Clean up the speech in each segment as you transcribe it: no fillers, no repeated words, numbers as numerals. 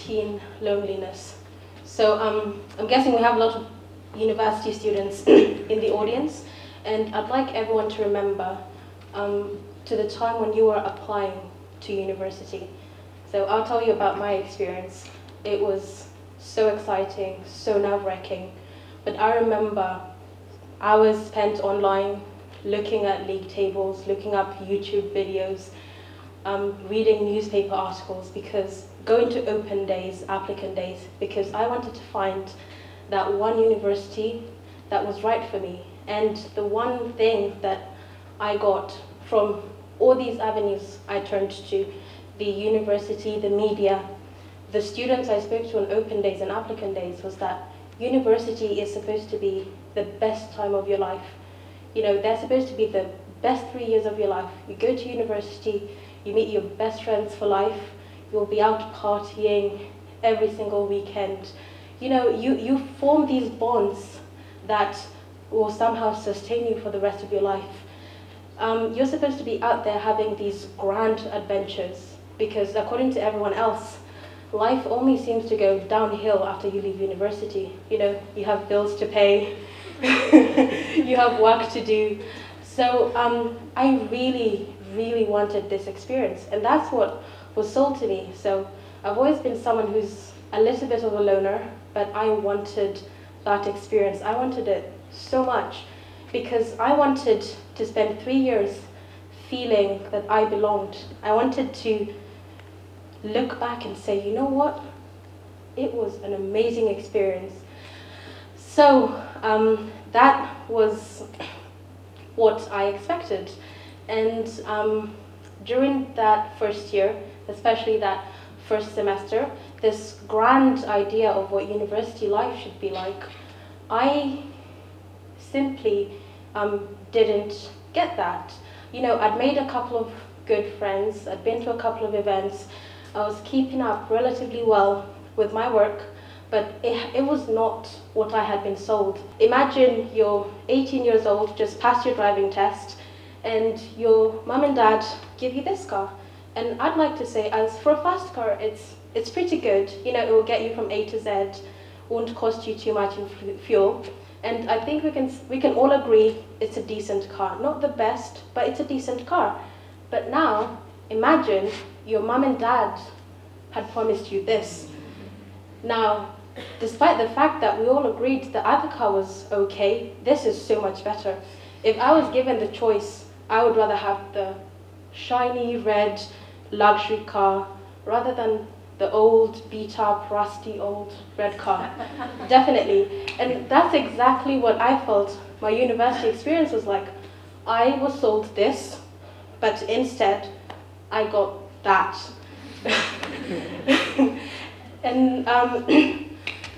teen loneliness. So I'm guessing we have a lot of university students in the audience, and I'd like everyone to remember to the time when you were applying to university. So I'll tell you about my experience. It was so exciting, so nerve-wracking, but I remember hours spent online looking at league tables, looking up YouTube videos, reading newspaper articles, because going to open days, applicant days, because I wanted to find that one university that was right for me. And the one thing that I got from all these avenues I turned to, the university, the media, the students I spoke to on open days and applicant days, was that university is supposed to be the best time of your life. You know, they're supposed to be the best 3 years of your life. You go to university, you meet your best friends for life, you'll be out partying every single weekend. You know, you form these bonds that will somehow sustain you for the rest of your life. You're supposed to be out there having these grand adventures, because according to everyone else, life only seems to go downhill after you leave university. You know, you have bills to pay, you have work to do. So I really, really wanted this experience, and that's what was sold to me. So I've always been someone who's a little bit of a loner, but I wanted that experience. I wanted it so much because I wanted to spend 3 years feeling that I belonged. I wanted to look back and say, you know what? It was an amazing experience. So that was what I expected. And during that first year, especially that first semester, this grand idea of what university life should be like, I simply didn't get that. You know, I'd made a couple of good friends, I'd been to a couple of events, I was keeping up relatively well with my work, but it was not what I had been sold. Imagine you're 18 years old, just passed your driving test, and your mum and dad give you this car. And I'd like to say, as for a fast car, it's pretty good. You know, it will get you from A to Z, won't cost you too much in fuel. And I think we can all agree it's a decent car. Not the best, but it's a decent car. But now, imagine your mum and dad had promised you this. Now, despite the fact that we all agreed the other car was okay, this is so much better. If I was given the choice, I would rather have the shiny red luxury car rather than the old, beat-up, rusty old red car. Definitely. And that's exactly what I felt my university experience was like. I was sold this, but instead I got that.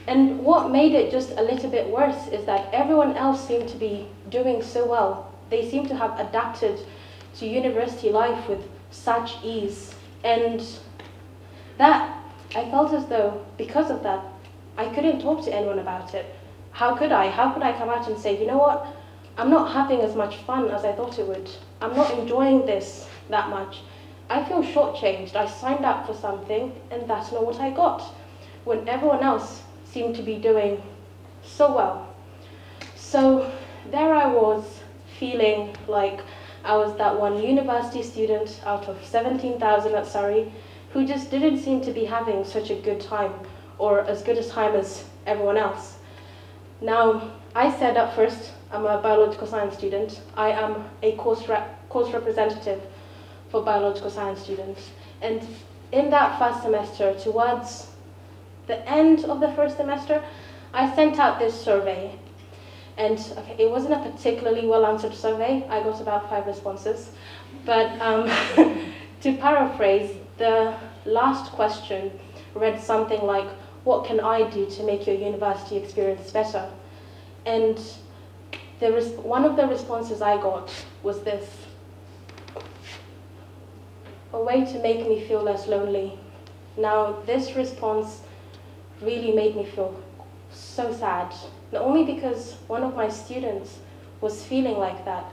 And what made it just a little bit worse is that everyone else seemed to be doing so well. They seemed to have adapted to university life with such ease. And that, I felt as though, because of that, I couldn't talk to anyone about it. How could I? How could I come out and say, you know what, I'm not having as much fun as I thought it would. I'm not enjoying this that much. I feel shortchanged. I signed up for something, and that's not what I got, when everyone else seemed to be doing so well. So there I was, feeling like I was that one university student out of 17,000 at Surrey who just didn't seem to be having such a good time, or as good a time as everyone else. Now, I said at first, I'm a biological science student. I am a course representative for biological science students. And in that first semester, towards the end of the first semester, I sent out this survey. And okay, it wasn't a particularly well-answered survey. I got about 5 responses. But to paraphrase, the last question read something like, what can I do to make your university experience better? And one of the responses I got was this: a way to make me feel less lonely. Now, this response really made me feel so sad. Not only because one of my students was feeling like that,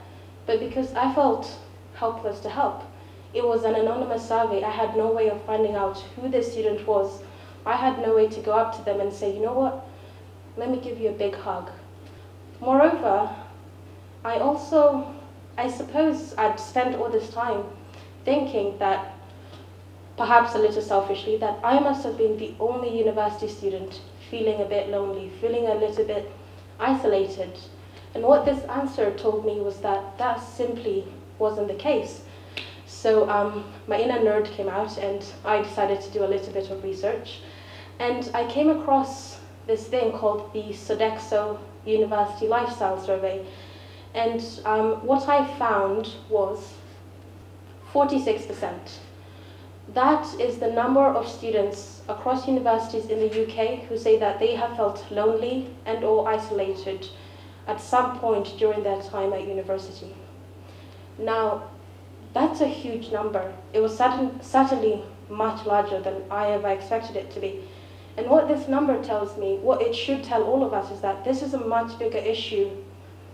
but because I felt helpless to help. It was an anonymous survey. I had no way of finding out who this student was, I had no way to go up to them and say, you know what, let me give you a big hug. Moreover, I suppose I'd spent all this time thinking that, perhaps a little selfishly, that I must have been the only university student feeling a bit lonely, feeling a little bit isolated. And what this answer told me was that that simply wasn't the case. So my inner nerd came out and I decided to do a little bit of research. And I came across this thing called the TEDxSurreyUniversity Lifestyle Survey. And what I found was 46%. That is the number of students across universities in the UK who say that they have felt lonely and or isolated at some point during their time at university. Now, that's a huge number. It was certainly much larger than I ever expected it to be. And what this number tells me, what it should tell all of us, is that this is a much bigger issue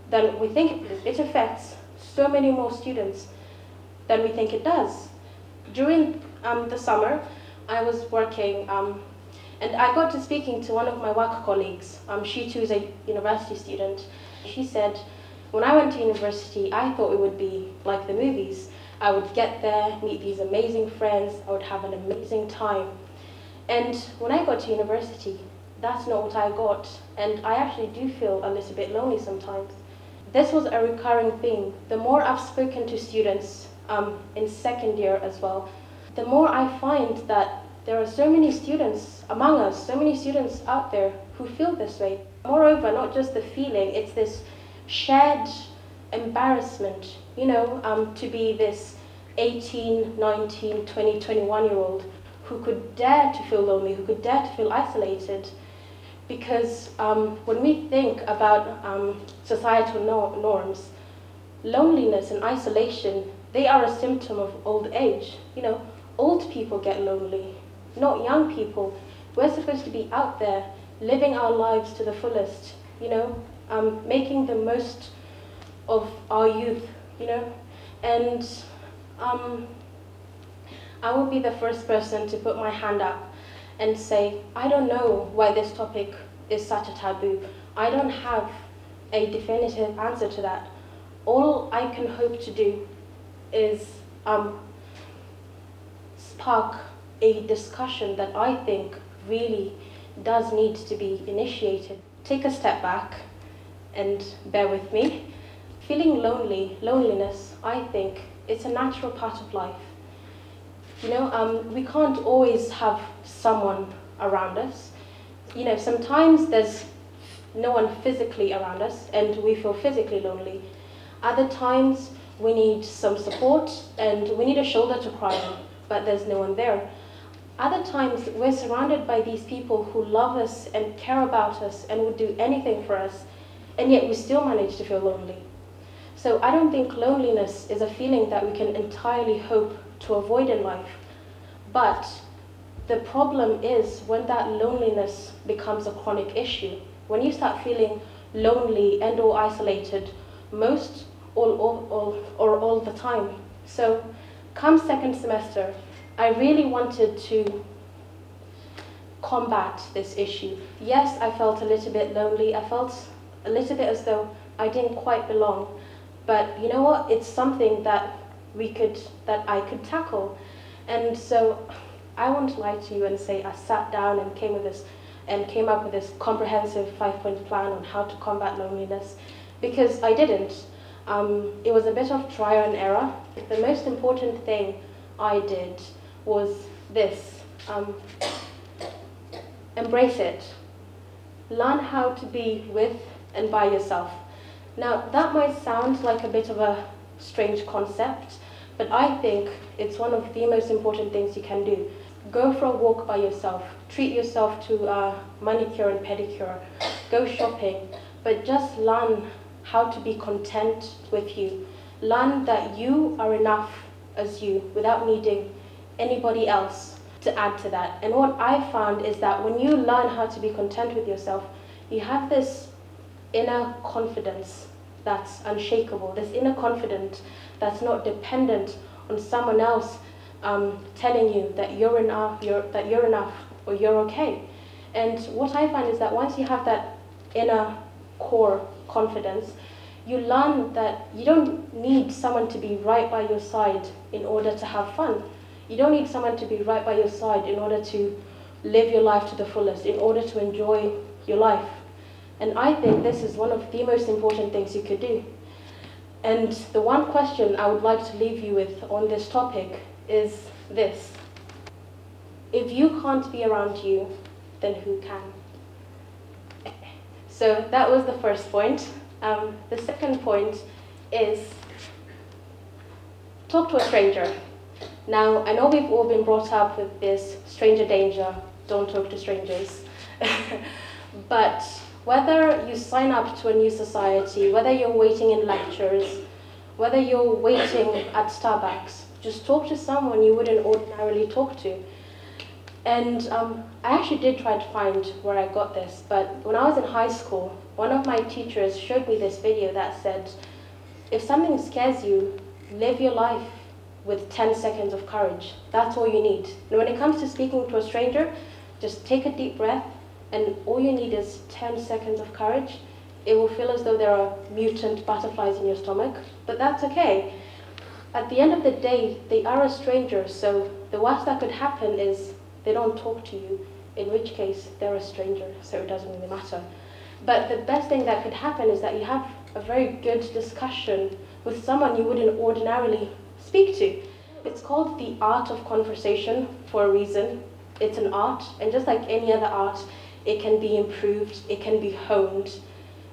than we think it is. It affects so many more students than we think it does. During the summer, I was working, and I got to speaking to one of my work colleagues. She too is a university student. She said, when I went to university, I thought it would be like the movies. I would get there, meet these amazing friends, I would have an amazing time. And when I got to university, that's not what I got. And I actually do feel a little bit lonely sometimes. This was a recurring theme. The more I've spoken to students in second year as well, the more I find that there are so many students among us, so many students out there who feel this way. Moreover, not just the feeling, it's this shared embarrassment, you know, to be this 18, 19, 20, 21-year-old who could dare to feel lonely, who could dare to feel isolated. Because when we think about societal norms, loneliness and isolation, they are a symptom of old age. You know, old people get lonely, not young people. We're supposed to be out there, living our lives to the fullest, you know, making the most of our youth, you know. And I will be the first person to put my hand up and say, I don't know why this topic is such a taboo. I don't have a definitive answer to that. All I can hope to do is spark a discussion that I think really does need to be initiated. Take a step back and bear with me. Feeling loneliness, I think, it's a natural part of life. You know, we can't always have someone around us. You know, sometimes there's no one physically around us and we feel physically lonely. Other times we need some support and we need a shoulder to cry on, but there's no one there. Other times we're surrounded by these people who love us and care about us and would do anything for us, and yet we still manage to feel lonely. So I don't think loneliness is a feeling that we can entirely hope to avoid in life. But the problem is when that loneliness becomes a chronic issue. When you start feeling lonely and or isolated most or all the time. So come second semester, I really wanted to combat this issue. Yes, I felt a little bit lonely. I felt a little bit as though I didn't quite belong. But you know what? It's something that I could tackle. And so I won't lie to you and say I sat down and came up with this comprehensive 5-point plan on how to combat loneliness, because I didn't. It was a bit of trial and error. The most important thing I did was this: embrace it. Learn how to be with and by yourself. Now, that might sound like a bit of a strange concept, but I think it's one of the most important things you can do. Go for a walk by yourself. Treat yourself to a manicure and pedicure. Go shopping. But just learn how to be content with you. Learn that you are enough as you without needing anybody else to add to that. And what I found is that when you learn how to be content with yourself, you have this inner confidence that's unshakable, this inner confidence that's not dependent on someone else telling you that you're enough, or you're okay. And what I find is that once you have that inner core confidence, you learn that you don't need someone to be right by your side in order to have fun. You don't need someone to be right by your side in order to live your life to the fullest, in order to enjoy your life. And I think this is one of the most important things you could do. And the one question I would like to leave you with on this topic is this. If you can't be around you, then who can? So that was the first point. The second point is talk to a stranger. Now, I know we've all been brought up with this stranger danger, don't talk to strangers. But whether you sign up to a new society, whether you're waiting in lectures, whether you're waiting at Starbucks, just talk to someone you wouldn't ordinarily talk to. And I actually did try to find where I got this, but when I was in high school, one of my teachers showed me this video that said, if something scares you, live your life with 10 seconds of courage. That's all you need. And when it comes to speaking to a stranger, just take a deep breath, and all you need is 10 seconds of courage. It will feel as though there are mutant butterflies in your stomach, but that's okay. At the end of the day, they are a stranger, so the worst that could happen is they don't talk to you, in which case they're a stranger, so it doesn't really matter. But the best thing that could happen is that you have a very good discussion with someone you wouldn't ordinarily speak to. It's called the art of conversation for a reason. It's an art, and just like any other art, it can be improved, it can be honed.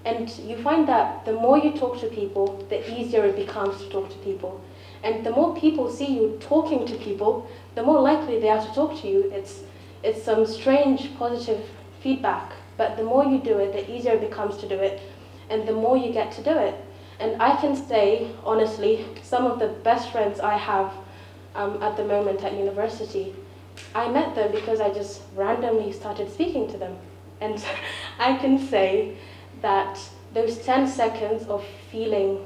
And you find that the more you talk to people, the easier it becomes to talk to people. And the more people see you talking to people, the more likely they are to talk to you. It's some strange positive feedback, but the more you do it, the easier it becomes to do it, and the more you get to do it. And I can say, honestly, some of the best friends I have at the moment at university, I met them because I just randomly started speaking to them. And I can say that those 10 seconds of feeling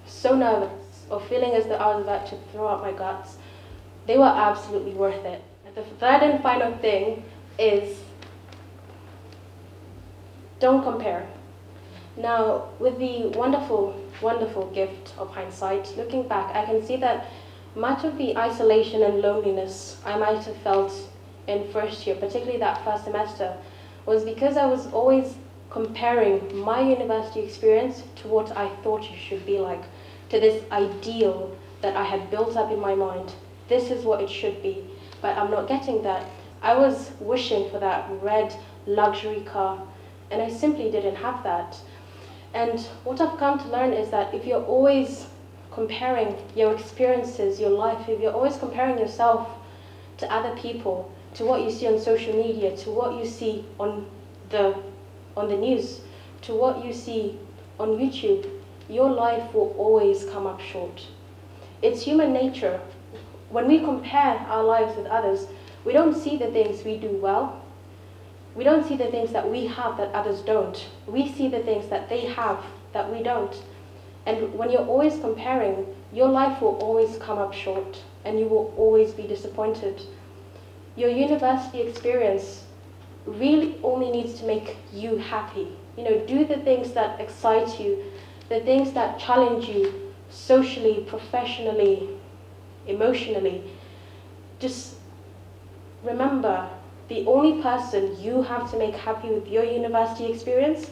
so nervous, of feeling as though I was about to throw out my guts, they were absolutely worth it. And the third and final thing is, don't compare. Now, with the wonderful, wonderful gift of hindsight, looking back, I can see that much of the isolation and loneliness I might have felt in first year, particularly that first semester, was because I was always comparing my university experience to what I thought it should be like, to this ideal that I had built up in my mind. This is what it should be, but I'm not getting that. I was wishing for that red luxury car, and I simply didn't have that. And what I've come to learn is that if you're always comparing your experiences, your life, if you're always comparing yourself to other people, to what you see on social media, to what you see on the news, to what you see on YouTube, your life will always come up short. It's human nature. When we compare our lives with others, we don't see the things we do well. We don't see the things that we have that others don't. We see the things that they have that we don't. And when you're always comparing, your life will always come up short, and you will always be disappointed. Your university experience really only needs to make you happy. You know, do the things that excite you, the things that challenge you socially, professionally, emotionally. Just remember, the only person you have to make happy with your university experience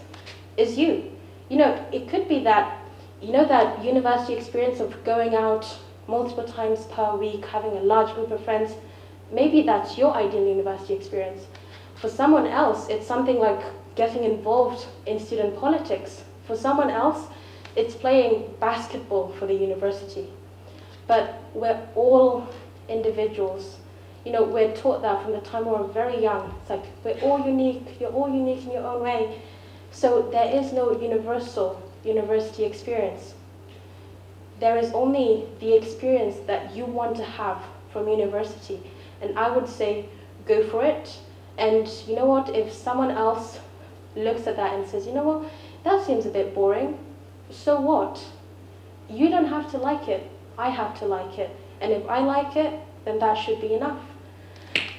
is you. You know, it could be that, you know, that university experience of going out multiple times per week, having a large group of friends. Maybe that's your ideal university experience. For someone else, it's something like getting involved in student politics. For someone else, it's playing basketball for the university. But we're all individuals. You know, we're taught that from the time we're very young. It's like, we're all unique, you're all unique in your own way. So there is no universal university experience. There is only the experience that you want to have from university. And I would say, go for it. And you know what, if someone else looks at that and says, you know what, that seems a bit boring, so what? You don't have to like it, I have to like it. And if I like it, then that should be enough.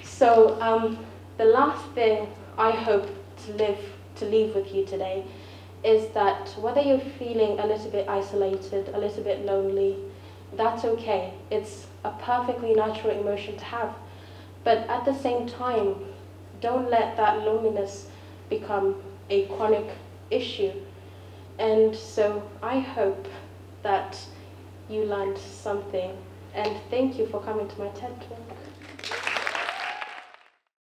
So the last thing I hope to leave with you today is that whether you're feeling a little bit isolated, a little bit lonely, that's okay. It's a perfectly natural emotion to have. But at the same time, don't let that loneliness become a chronic issue. And so I hope that you learned something. And thank you for coming to my TED Talk.